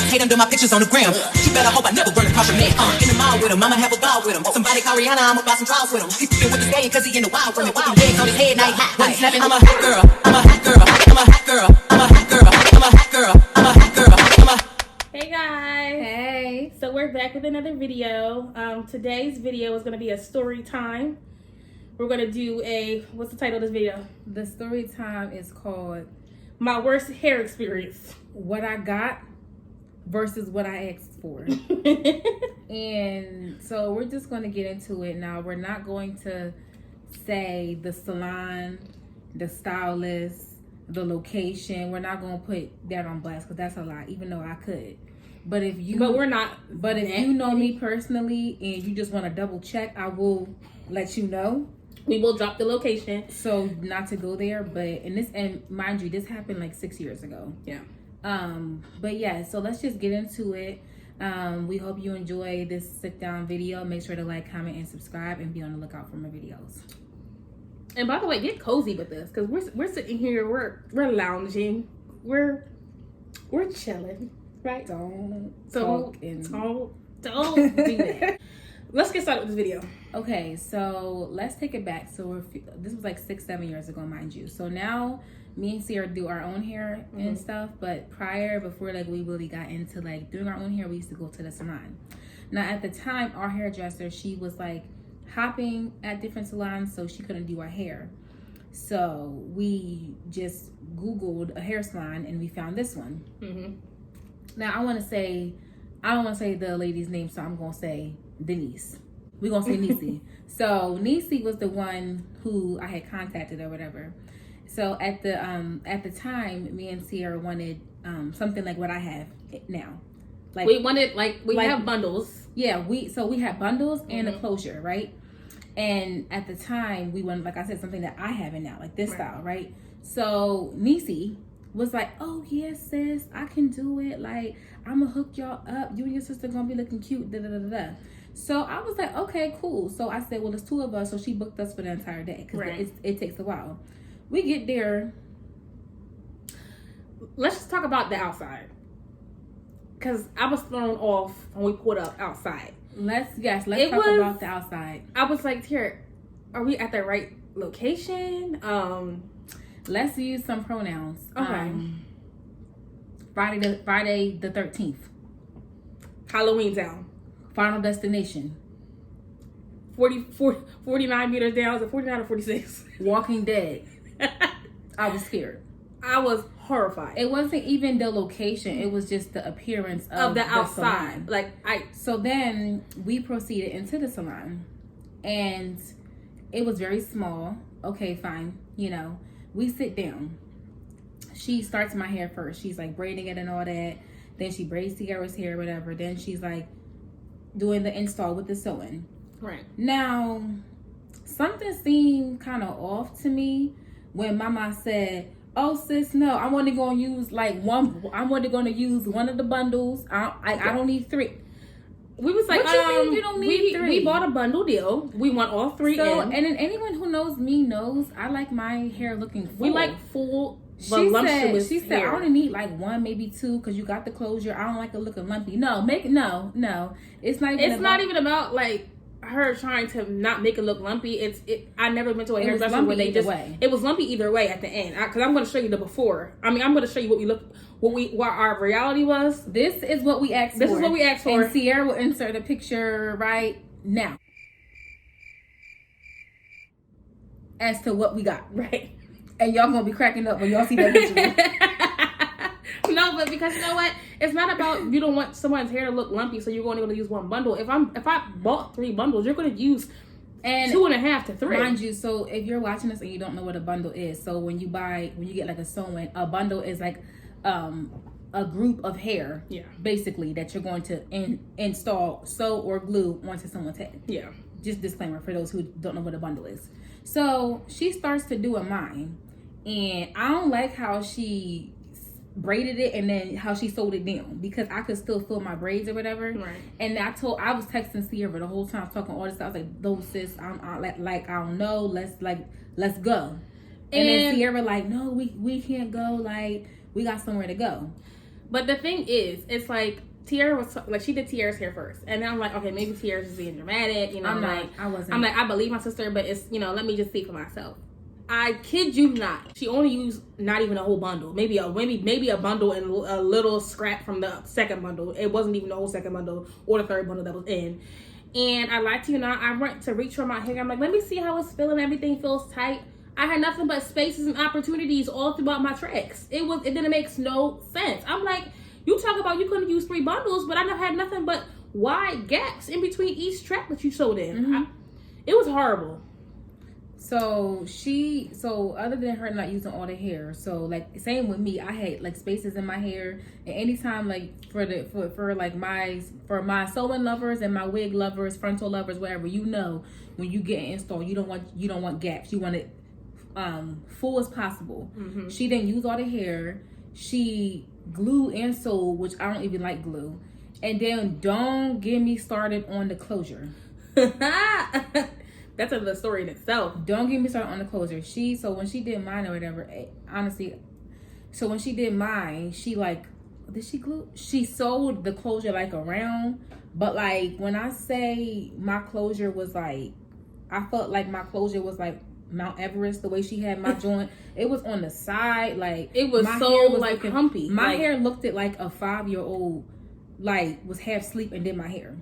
Hate under my pictures on the gram. You better hope I never run across your man. In the mall with him, I'ma have a ball with him. Somebody call Rihanna, I'ma buy some draws with him. He's sticking with the game cause he in the wild with me. With them legs on his head, now he hot. When he snapping, I'm a hot girl. I'm a hot girl. I'm a hot girl. I'm a hot girl. I'm a hot girl. I'm a hot girl. I'm a. Hey guys. Hey. So we're back with another video. Today's video is gonna be a story time. We're gonna do what's the title of this video? The story time is called My Worst Hair Experience. What I Got versus What I Asked For. And so we're just going to get into it now. We're not going to say the salon, the stylist, the location. We're not going to put that on blast because that's a lot, even though I could. But if you we're not. But if you know me personally and you just want to double check, I will let you know. We will drop the location. So not to go there, but and mind you, this happened like 6 years ago. Yeah. But yeah, so let's just get into it. We hope you enjoy this sit down video. Make sure to like, comment, and subscribe, and be on the lookout for my videos. And by the way, get cozy with this because we're sitting here, we're lounging, we're chilling, right? Don't do that. Let's get started with this video. Okay, so let's take it back. So this was like 6-7 years ago, mind you. So now me and Sierra do our own hair and stuff. But before like we really got into like doing our own hair, we used to go to the salon. Now at the time, our hairdresser, she was like hopping at different salons, so she couldn't do our hair. So we just Googled a hair salon and we found this one. Now I don't want to say the lady's name, so I'm gonna say Denise. We're gonna say Nisi. So Nisi was the one who I had contacted or whatever. So at the time, me and Sierra wanted something like what I have now. Like we have bundles. Yeah, we had bundles and a closure, right? And at the time, we wanted, like I said, something that I have it now, like this style, right? So Nisi was like, "Oh yes, sis, I can do it. Like I'm gonna hook y'all up. You and your sister gonna be looking cute." Da da da da. So I was like, "Okay, cool." So I said, "Well, it's two of us." So she booked us for the entire day because it takes a while. We get there. Let's just talk about the outside because I was thrown off when we pulled up outside. Let's talk about the outside. I was like, "Here, are we at the right location?" Let's use some pronouns. Okay. Friday the 13th. Halloween Town. Final Destination. 49 meters down. Is it 49 or 46? Walking Dead. I was scared. I was horrified. It wasn't even the location. It was just the appearance of the outside. Salon. So then we proceeded into the salon. And it was very small. Okay, fine. You know. We sit down. She starts my hair first. She's like braiding it and all that. Then she braids Sierra's hair, whatever. Then she's like doing the install with the sewing. Right. Now, something seemed kind of off to me when Mama said, "Oh sis, no, I'm only gonna use one of the bundles. I don't need 3. We was like, what you mean you don't need 3? We bought a bundle deal. We want all 3 in. And then anyone who knows me knows I like my hair looking full. We like full, she said, hair. I only need like 1, maybe 2, because you got the closure. I don't like it looking lumpy. No. It's not even about like her trying to not make it look lumpy. I never been to a hairdresser where they just it was lumpy either way at the end. Because I'm going to show you the before. I mean, I'm going to show you what our reality was. This is what we asked for. This is what we asked for. And Sierra will insert a picture right now as to what we got. Right. And y'all gonna be cracking up when y'all see that picture. No, but because you know what? It's not about you don't want someone's hair to look lumpy, so you're only going to use 1 bundle. If I bought 3 bundles, you're going to use 2.5 to 3. Mind you, so if you're watching this and you don't know what a bundle is, so when you get like a sewing, a bundle is like a group of hair, basically, that you're going to sew or glue onto someone's head. Yeah. Just disclaimer for those who don't know what a bundle is. So she starts to do mine, and I don't like how she braided it and then how she sewed it down, because I could still feel my braids or whatever. Right. And I was texting Sierra the whole time, talking all this stuff. I was like, "No, sis, I don't know. Let's go." And then Sierra like, "No, we can't go. Like, we got somewhere to go." But the thing is, it's like Tiara was like, she did Tiara's hair first, and then I'm like, okay, maybe Tiara's just being dramatic, you know. I'm like, I believe my sister, but it's, you know, let me just see for myself. I kid you not, she only used not even a whole bundle, maybe a bundle and a little scrap from the second bundle. It wasn't even the whole second bundle or the third bundle that was in. And I lied to you not, I went to reach for my hair. I'm like, let me see how it's feeling. Everything feels tight. I had nothing but spaces and opportunities all throughout my tracks. It didn't make no sense. I'm like, you talk about you couldn't use 3 bundles, but I had nothing but wide gaps in between each track that you sewed in. Mm-hmm. It was horrible. So other than her not using all the hair, so like same with me, I had like spaces in my hair, and anytime like for my sewing lovers and my wig lovers, frontal lovers, whatever, you know, when you get an install, you don't want gaps. You want it full as possible. Mm-hmm. She didn't use all the hair. She glued and sewed, which I don't even like glue. And then don't get me started on the closure. That's another story in itself. Don't get me started on the closure. So when she did mine or whatever, honestly, so when she did mine, she like, did she glue? She sewed the closure like around, but like when I say my closure was like, I felt like my closure was like Mount Everest, the way she had my joint. It was on the side, like it was so like humpy. My hair looked at like a 5-year-old, like was half asleep and did my hair.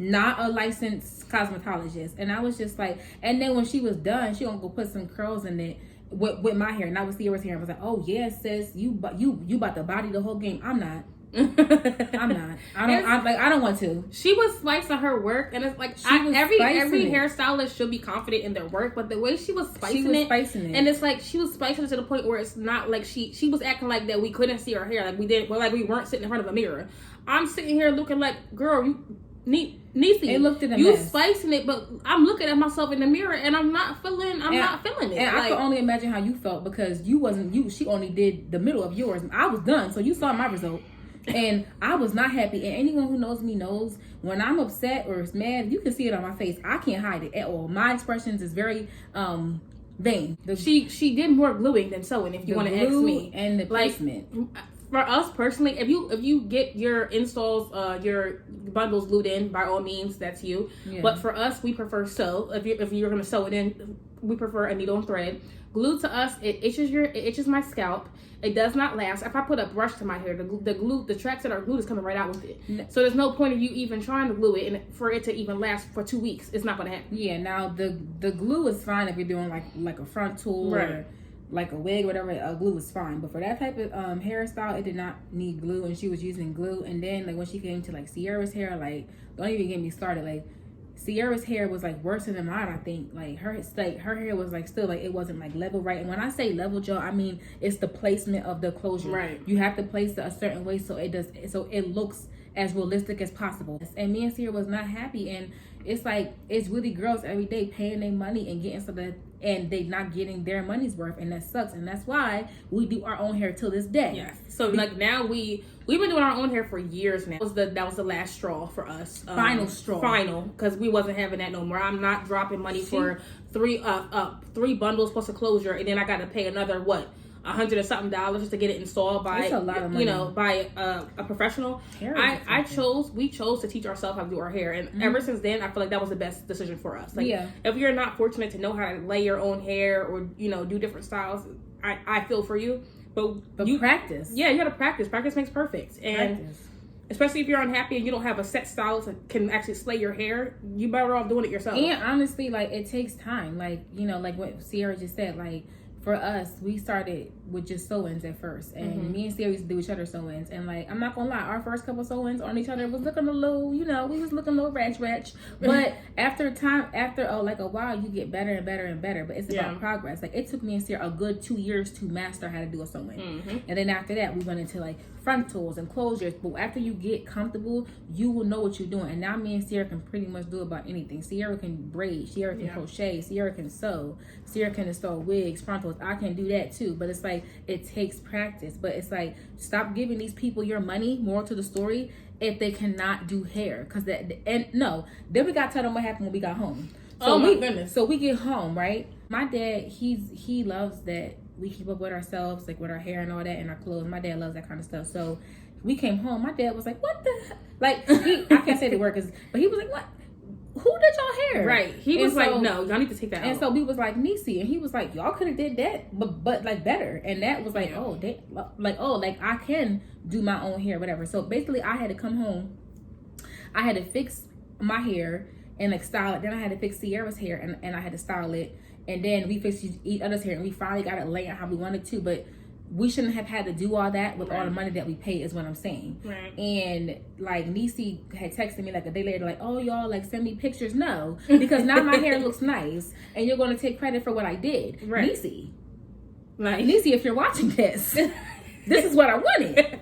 Not a licensed cosmetologist. And I was just like, and then when she was done, she gonna go put some curls in it with my hair. And I was Sierra's hair. I was like, oh yeah, sis, you about to body the whole game. I'm not. I'm not. I don't want to. She was spicing her work, and it's like every hairstylist should be confident in their work, but the way she was spicing it, and it's like she was spicing it to the point where it's not like she was acting like that we couldn't see her hair, like we weren't sitting in front of a mirror. I'm sitting here looking like, girl, you Niecy, it looked at you mess. Spicing it, but I'm looking at myself in the mirror and I'm not feeling it. And like, I can only imagine how you felt, because you wasn't you. She only did the middle of yours. I was done, so you saw my result, and I was not happy. And anyone who knows me knows when I'm upset or mad, you can see it on my face. I can't hide it at all. My expressions is very vain. She did more gluing than sewing. If you want to ask me, and the placement. For us personally, if you get your installs, your bundles glued in, by all means, that's you. Yeah. But for us, we prefer sew. If you're gonna sew it in, we prefer a needle and thread. Glue to us, it itches my scalp. It does not last. If I put a brush to my hair, the tracks that are glued is coming right out with it. So there's no point of you even trying to glue it, and for it to even last for 2 weeks, it's not gonna happen. Yeah. Now the glue is fine if you're doing like a front tool, right, or like a wig, whatever. Glue is fine, but for that type of hairstyle, it did not need glue, and she was using glue. And then like when she came to like Sierra's hair, like don't even get me started. Like Sierra's hair was like worse than mine. I think like her hair was like still like it wasn't like level right. And when I say level, Joe, I mean it's the placement of the closure. Right. You have to place it a certain way so it looks as realistic as possible. And me and Sierra was not happy, and it's like it's really girls every day paying their money and getting something, and they not getting their money's worth, and that sucks. And that's why we do our own hair till this day. Yes. So like now we've been doing our own hair for years now. That was the last straw for us. Final straw. Final, because we wasn't having that no more. I'm not dropping money for three bundles plus a closure, and then I got to pay another $100 or something just to get it installed by, a lot of money. By a professional. We chose to teach ourselves how to do our hair, and ever since then I feel like that was the best decision for us. Like, if you're not fortunate to know how to lay your own hair or do different styles, I feel for you, but you practice. Yeah, you gotta practice. Practice makes perfect, and especially if you're unhappy and you don't have a set style that can actually slay your hair, you better off doing it yourself. And honestly, like it takes time. Like like what Sierra just said, like. For us, we started with just sew-ins at first, and me and Sierra used to do each other sew-ins, and like I'm not gonna lie, our first couple sew-ins on each other was looking a little, we was looking a little ratch, but after a while, you get better and better and better. But it's about progress. Like it took me and Sierra a good 2 years to master how to do a sew-in, and then after that, we went into like frontals and closures. But after you get comfortable, you will know what you're doing. And now me and Sierra can pretty much do about anything. Sierra can braid, Sierra can crochet, Sierra can sew, Sierra can install wigs, frontals. I can do that too, but it's like it takes practice. But it's like stop giving these people your money. Moral to the story: if they cannot do hair, then we got to tell them what happened when we got home. So my goodness. So we get home, right? My dad, he loves that we keep up with ourselves, like with our hair and all that, and our clothes. My dad loves that kind of stuff. So we came home. My dad was like, "What the?" Like, I can't say the word, but he was like, "What? Who did y'all hair?" Right. He was like, "No, y'all need to take that out." And so we was like, "Niecy," and he was like, "Y'all could have did that, but like better." And that was like, like I can do my own hair, whatever. So basically, I had to come home. I had to fix my hair and like style it. Then I had to fix Sierra's hair and I had to style it. And then we fixed each other's hair and we finally got it laid out how we wanted to. But we shouldn't have had to do all that with all the money that we paid, is what I'm saying. Right. And like Niecy had texted me like a day later, like, "Oh, y'all, like, send me pictures." No, because now my hair looks nice and you're going to take credit for what I did. Right. Niecy, like, Niecy, if you're watching this, this is what I wanted.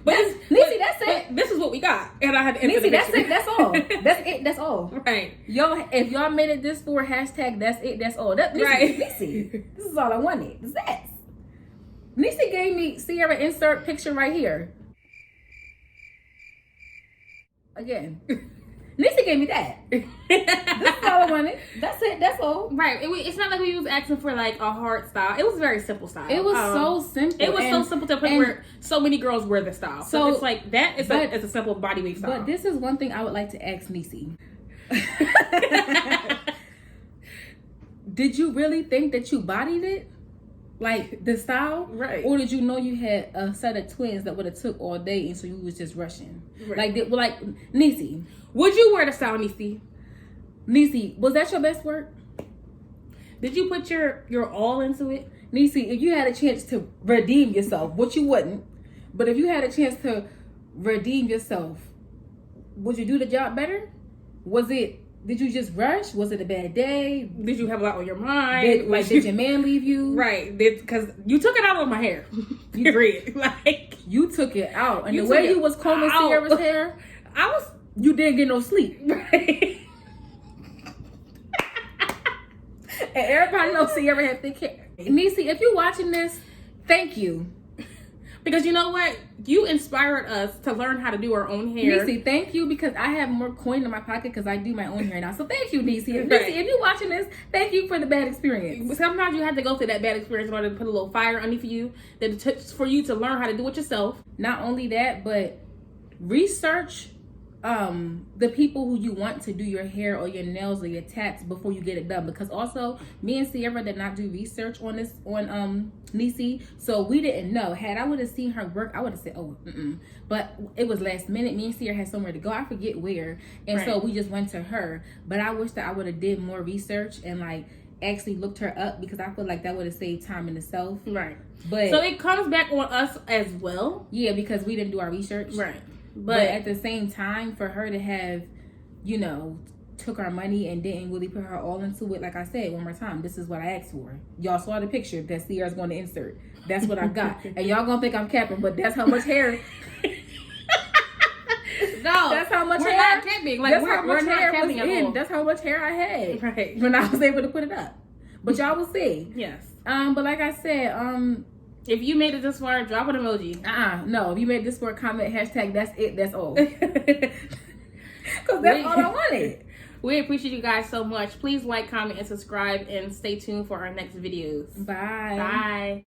But Niecy, that's it. This is what we got, and I had to enter Niecy, that's it. That's all. That's it. That's all. Right. Y'all, if y'all made it this for hashtag, that's it. That's all. That Niecy, Right. Niecy, this is all I wanted. This. Niecy gave me Sierra insert picture right here. Again. Niecy gave me that. This is all I wanted. That's it. That's all. Right. It's not like we was asking for like a hard style. It was a very simple style. It was so simple. It was so simple to the point where so many girls wear the style. So it's like that is it's a simple body weave style. But this is one thing I would like to ask Niecy. Did you really think that you bodied it? Like the style? Right. Or did you know you had a set of twins that would have took all day and so you was just rushing? Right. Like Niecy. Would you wear the style, Niecy? Niecy, was that your best work? Did you put your all into it? Niecy, if you had a chance to redeem yourself, which you wouldn't, but if you had a chance to redeem yourself, would you do the job better? Did you just rush? Was it a bad day? Did you have a lot on your mind? Did your man leave you? Right. Because you took it out on my hair. Period. Like, you took it out. And the way you was combing Sierra's hair, you didn't get no sleep. Right. And everybody knows Sierra had thick hair. Niecy, if you're watching this, thank you. Because you know what? You inspired us to learn how to do our own hair. Niecy, thank you, because I have more coin in my pocket because I do my own hair now. So thank you, Niecy. Right. Niecy, if you're watching this, thank you for the bad experience. Sometimes you have to go through that bad experience in order to put a little fire underneath you, for you to learn how to do it yourself. Not only that, but research the people who you want to do your hair or your nails or your tats before you get it done, because also me and Sierra did not do research on this on Niecy, so we didn't know. Had I would have seen her work, I would have said, "Oh, but it was last minute. Me and Sierra had somewhere to go, I forget where, and so we just went to her. But I wish that I would have did more research and like actually looked her up, because I feel like that would have saved time in itself. Right. But so it comes back on us as well. Yeah, because we didn't do our research. Right. But at the same time, for her to have, took our money and didn't really put her all into it, like I said, one more time, this is what I asked for. Y'all saw the picture that Sierra's going to insert. That's what I got. And y'all going to think I'm capping, but that's how much hair. No, that's how much we're hair. Not capping. Like, we're not capping at all. That's how much hair I had. Right. When I was able to put it up. But y'all will see. Yes. But like I said, if you made it this far, drop an emoji. No. If you made this for a comment, hashtag that's it, that's all. Because that's all I wanted. We appreciate you guys so much. Please like, comment, and subscribe, and stay tuned for our next videos. Bye. Bye.